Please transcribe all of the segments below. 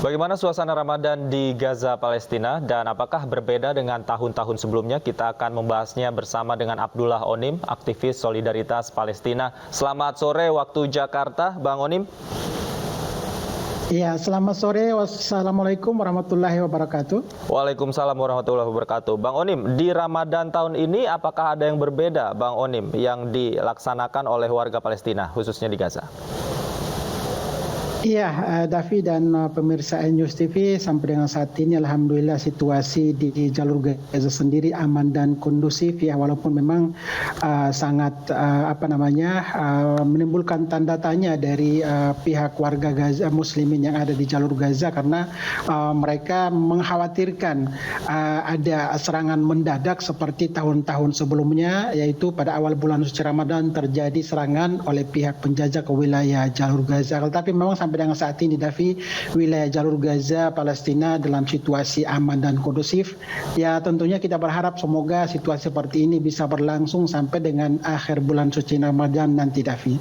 Bagaimana suasana Ramadan di Gaza, Palestina, dan apakah berbeda dengan tahun-tahun sebelumnya? Kita akan membahasnya bersama dengan Abdullah Onim, aktivis Solidaritas Palestina. Selamat sore waktu Jakarta, Bang Onim. Ya, selamat sore. Wassalamualaikum warahmatullahi wabarakatuh. Waalaikumsalam warahmatullahi wabarakatuh. Bang Onim, di Ramadan tahun ini apakah ada yang berbeda, Bang Onim, yang dilaksanakan oleh warga Palestina, khususnya di Gaza? Iya, Davi dan pemirsa News TV, sampai dengan saat ini alhamdulillah situasi di jalur Gaza sendiri aman dan kondusif ya, walaupun memang sangat menimbulkan tanda tanya dari pihak warga Gaza muslimin yang ada di jalur Gaza karena mereka mengkhawatirkan ada serangan mendadak seperti tahun-tahun sebelumnya, yaitu pada awal bulan suci Ramadan terjadi serangan oleh pihak penjajah ke wilayah jalur Gaza. Tetapi memang sampai dengan saat ini, Davi, wilayah jalur Gaza, Palestina dalam situasi aman dan kondusif. Ya, tentunya kita berharap semoga situasi seperti ini bisa berlangsung sampai dengan akhir bulan suci Ramadan nanti, Davi.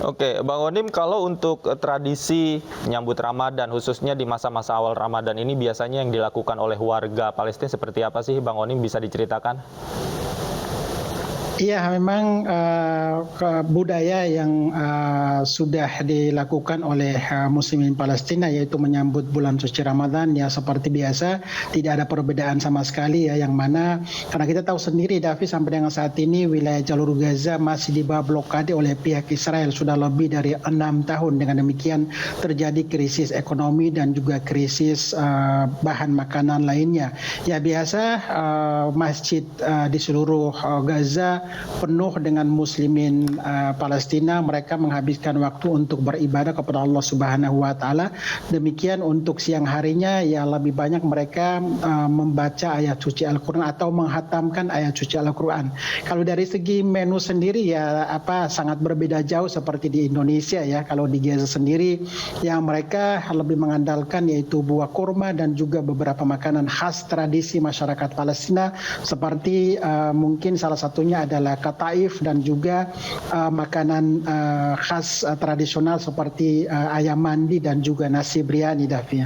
Oke, Bang Onim, kalau untuk tradisi menyambut Ramadan, khususnya di masa-masa awal Ramadan ini biasanya yang dilakukan oleh warga Palestina seperti apa sih, Bang Onim, bisa diceritakan? Iya, memang budaya yang sudah dilakukan oleh muslimin Palestina yaitu menyambut bulan suci Ramadan ya seperti biasa, tidak ada perbedaan sama sekali ya, yang mana karena kita tahu sendiri, Davi, sampai dengan saat ini wilayah jalur Gaza masih di bawah blokade oleh pihak Israel sudah lebih dari 6 tahun. Dengan demikian terjadi krisis ekonomi dan juga krisis bahan makanan lainnya. Ya, biasa masjid di seluruh Gaza penuh dengan muslimin Palestina. Mereka menghabiskan waktu untuk beribadah kepada Allah Subhanahu wa taala. Demikian untuk siang harinya ya lebih banyak mereka membaca ayat suci Al-Qur'an atau menghatamkan ayat suci Al-Qur'an. Kalau dari segi menu sendiri ya sangat berbeda jauh seperti di Indonesia ya. Kalau di Gaza sendiri yang mereka lebih mengandalkan yaitu buah kurma dan juga beberapa makanan khas tradisi masyarakat Palestina seperti mungkin salah satunya adalah kataif dan juga makanan khas tradisional seperti ayam mandi dan juga nasi biryani, Davi.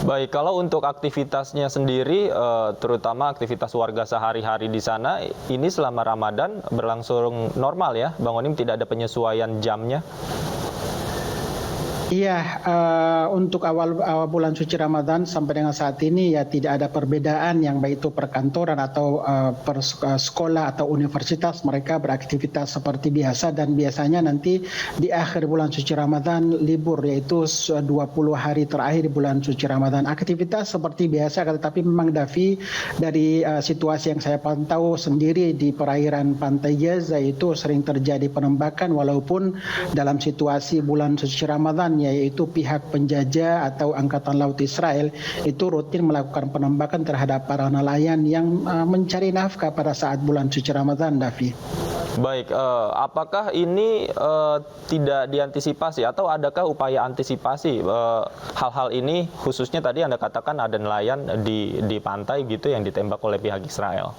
Baik, kalau untuk aktivitasnya sendiri, terutama aktivitas warga sehari-hari di sana, ini selama Ramadan berlangsung normal ya, Bang Onim, tidak ada penyesuaian jamnya? Iya, untuk awal bulan suci Ramadan sampai dengan saat ini ya tidak ada perbedaan, yang baik itu perkantoran atau sekolah atau universitas, mereka beraktivitas seperti biasa, dan biasanya nanti di akhir bulan suci Ramadan libur, yaitu 20 hari terakhir bulan suci Ramadan. Aktivitas seperti biasa, tetapi memang, Davi, dari situasi yang saya pantau sendiri di perairan pantai Gaza itu sering terjadi penembakan, walaupun dalam situasi bulan suci Ramadan yaitu pihak penjajah atau Angkatan Laut Israel itu rutin melakukan penembakan terhadap para nelayan yang mencari nafkah pada saat bulan suci Ramadan, Davi. Baik, apakah ini tidak diantisipasi atau adakah upaya antisipasi hal-hal ini, khususnya tadi Anda katakan ada nelayan di pantai gitu yang ditembak oleh pihak Israel?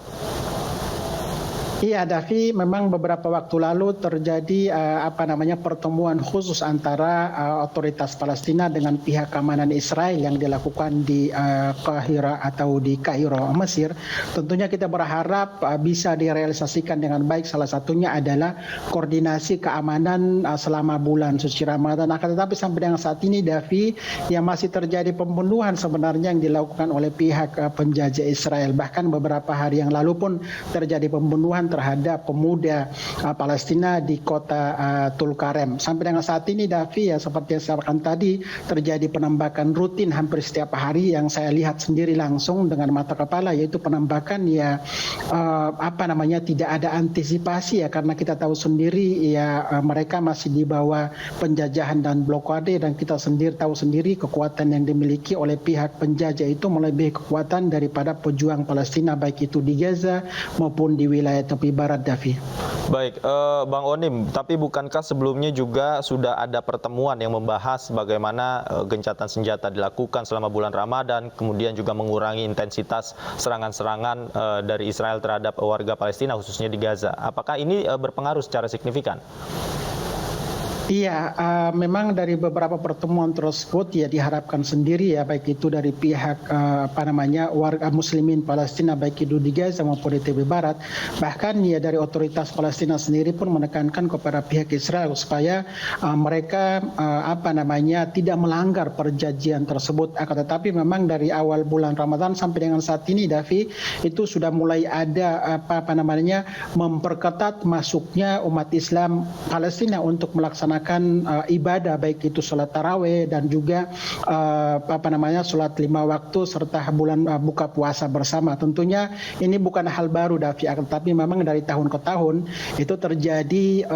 Iya, Davi, memang beberapa waktu lalu terjadi pertemuan khusus antara otoritas Palestina dengan pihak keamanan Israel yang dilakukan di Kahira atau di Kairo, Mesir. Tentunya kita berharap bisa direalisasikan dengan baik. Salah satunya adalah koordinasi keamanan selama bulan suci Ramadan. Akan tetapi sampai dengan saat ini, Davi, yang masih terjadi pembunuhan sebenarnya yang dilakukan oleh pihak penjajah Israel. Bahkan beberapa hari yang lalu pun terjadi pembunuhan terhadap pemuda Palestina di kota Tulkarem. Sampai dengan saat ini, Davi, ya seperti yang saya katakan tadi, terjadi penembakan rutin hampir setiap hari yang saya lihat sendiri langsung dengan mata kepala, yaitu penembakan ya tidak ada antisipasi ya, karena kita tahu sendiri ya mereka masih di bawah penjajahan dan blokade, dan kita tahu sendiri kekuatan yang dimiliki oleh pihak penjajah itu melebihi kekuatan daripada pejuang Palestina baik itu di Gaza maupun di wilayah tepi barat, Davi. Baik, Bang Onim, tapi bukankah sebelumnya juga sudah ada pertemuan yang membahas bagaimana gencatan senjata dilakukan selama bulan Ramadan, kemudian juga mengurangi intensitas serangan-serangan dari Israel terhadap warga Palestina, khususnya di Gaza. Apakah ini berpengaruh secara signifikan? Iya, memang dari beberapa pertemuan tersebut ya diharapkan sendiri ya, baik itu dari pihak warga Muslimin Palestina, baik itu di Gaza maupun di Tepi Barat, bahkan ya dari otoritas Palestina sendiri pun menekankan kepada pihak Israel supaya mereka tidak melanggar perjanjian tersebut. Akan tetapi memang dari awal bulan Ramadan sampai dengan saat ini, Davi, itu sudah mulai ada memperketat masuknya umat Islam Palestina untuk melaksanakan ibadah, baik itu sholat taraweh dan juga sholat 5 waktu serta bulan buka puasa bersama. Tentunya ini bukan hal baru, Davi, tapi memang dari tahun ke tahun itu terjadi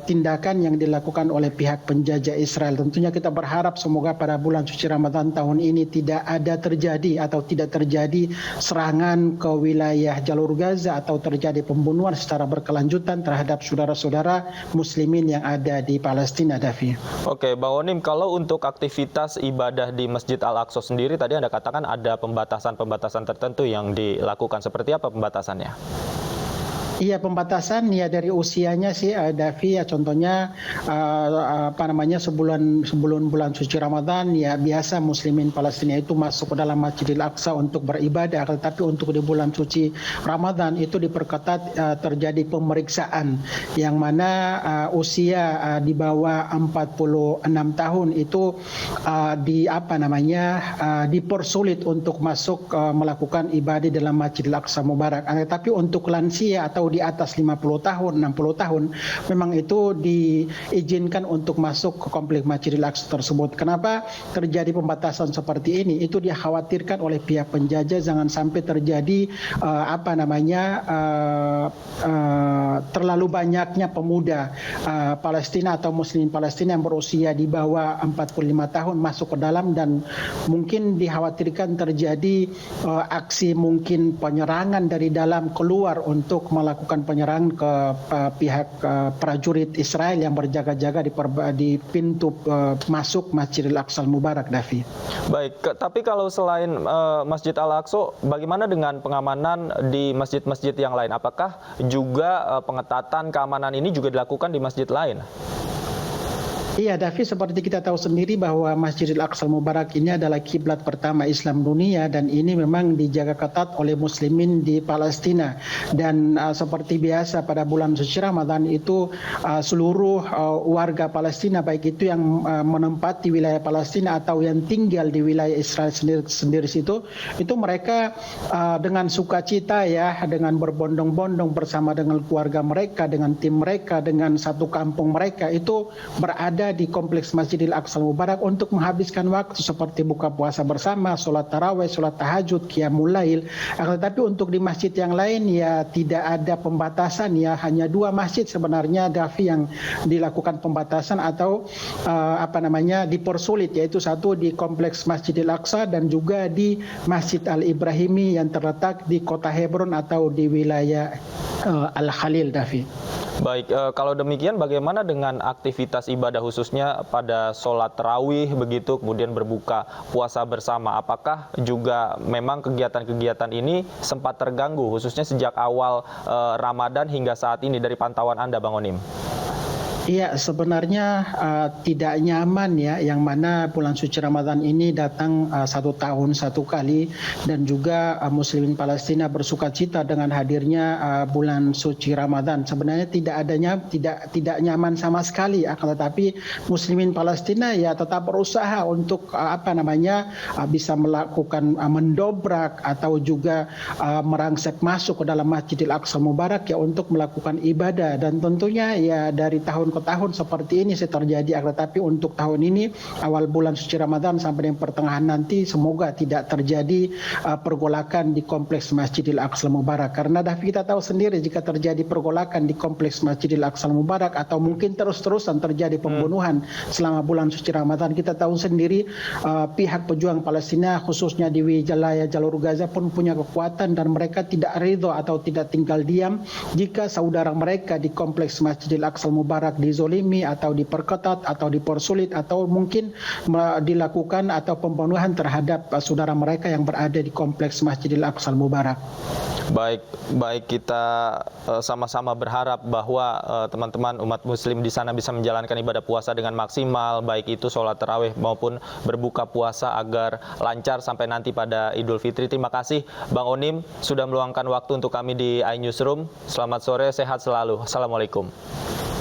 tindakan yang dilakukan oleh pihak penjajah Israel. Tentunya kita berharap semoga pada bulan suci Ramadan tahun ini tidak terjadi serangan ke wilayah jalur Gaza atau terjadi pembunuhan secara berkelanjutan terhadap saudara-saudara muslimin yang ada di Palestina, Davi. Oke, Bang Onim, kalau untuk aktivitas ibadah di Masjid Al-Aqsa sendiri tadi Anda katakan ada pembatasan-pembatasan tertentu yang dilakukan. Seperti apa pembatasannya? Iya, pembatasan ya dari usianya sih, Davi, ya contohnya sebelum bulan suci Ramadan ya biasa muslimin Palestina itu masuk ke dalam Masjidil Aqsa untuk beribadah, tetapi untuk di bulan suci Ramadan itu diperketat, terjadi pemeriksaan yang mana usia di bawah 46 tahun itu dipersulit untuk masuk melakukan ibadah dalam Masjidil Aqsa Mubarak. Tetapi untuk lansia atau di atas 50 tahun, 60 tahun, memang itu diizinkan untuk masuk ke kompleks Masjidil Aqsa tersebut. Kenapa terjadi pembatasan seperti ini? Itu dikhawatirkan oleh pihak penjajah jangan sampai terjadi terlalu banyaknya pemuda Palestina atau Muslim Palestina yang berusia di bawah 45 tahun masuk ke dalam, dan mungkin dikhawatirkan terjadi aksi mungkin penyerangan dari dalam keluar untuk melakukan penyerangan ke pihak prajurit Israel yang berjaga-jaga di pintu masuk Masjidil Aqsa Mubarak, Davi. Baik, tapi kalau selain Masjid Al-Aqsa, bagaimana dengan pengamanan di masjid-masjid yang lain? Apakah juga pengetatan keamanan ini juga dilakukan di masjid lain? Iya, Davi, seperti kita tahu sendiri bahwa Masjidil Aqsa Mubarak ini adalah kiblat pertama Islam dunia, dan ini memang dijaga ketat oleh muslimin di Palestina. Dan seperti biasa pada bulan suci Ramadan itu seluruh warga Palestina, baik itu yang menempati wilayah Palestina atau yang tinggal di wilayah Israel sendiri situ, itu mereka dengan sukacita ya, dengan berbondong-bondong bersama dengan keluarga mereka, dengan tim mereka, dengan satu kampung mereka, itu berada di kompleks Masjidil Aqsa Mubarak untuk menghabiskan waktu seperti buka puasa bersama, sholat taraweh, sholat tahajud, qiyamul lail. Tetapi untuk di masjid yang lain ya tidak ada pembatasan, ya hanya 2 masjid sebenarnya, Davi, yang dilakukan pembatasan atau dipersulit, yaitu satu di kompleks Masjidil Aqsa dan juga di Masjid Al-Ibrahimi yang terletak di kota Hebron atau di wilayah Al-Khalil, Davi. Baik, kalau demikian bagaimana dengan aktivitas ibadah khususnya pada sholat tarawih begitu, kemudian berbuka puasa bersama? Apakah juga memang kegiatan-kegiatan ini sempat terganggu khususnya sejak awal Ramadan hingga saat ini dari pantauan Anda, Bang Onim? Iya, sebenarnya tidak nyaman ya, yang mana bulan suci Ramadan ini datang 1 tahun 1 kali, dan juga muslimin Palestina bersukacita dengan hadirnya bulan suci Ramadan. Sebenarnya tidak nyaman sama sekali, akan tetapi muslimin Palestina ya tetap berusaha untuk bisa melakukan mendobrak atau juga merangsek masuk ke dalam Masjidil Aqsa Mubarak ya untuk melakukan ibadah. Dan tentunya ya dari tahun ke tahun seperti ini terjadi, tetapi untuk tahun ini awal bulan suci Ramadan sampai dengan pertengahan nanti semoga tidak terjadi pergolakan di kompleks Masjidil Aqsa Mubarak. Karena Davi, kita tahu sendiri jika terjadi pergolakan di kompleks Masjidil Aqsa Mubarak atau mungkin terus-terusan terjadi pembunuhan selama bulan suci Ramadan, kita tahu sendiri pihak pejuang Palestina khususnya di wilayah jalur Gaza pun punya kekuatan, dan mereka tidak ridho atau tidak tinggal diam jika saudara mereka di kompleks Masjidil Aqsa Mubarak dizolimi atau diperketat atau dipersulit atau mungkin dilakukan atau pembunuhan terhadap saudara mereka yang berada di kompleks Masjidil Aqsa Mubarak. Baik kita sama-sama berharap bahwa teman-teman umat muslim di sana bisa menjalankan ibadah puasa dengan maksimal, baik itu sholat tarawih maupun berbuka puasa agar lancar sampai nanti pada Idul Fitri. Terima kasih Bang Onim sudah meluangkan waktu untuk kami di iNewsroom. Selamat sore, sehat selalu. Assalamualaikum.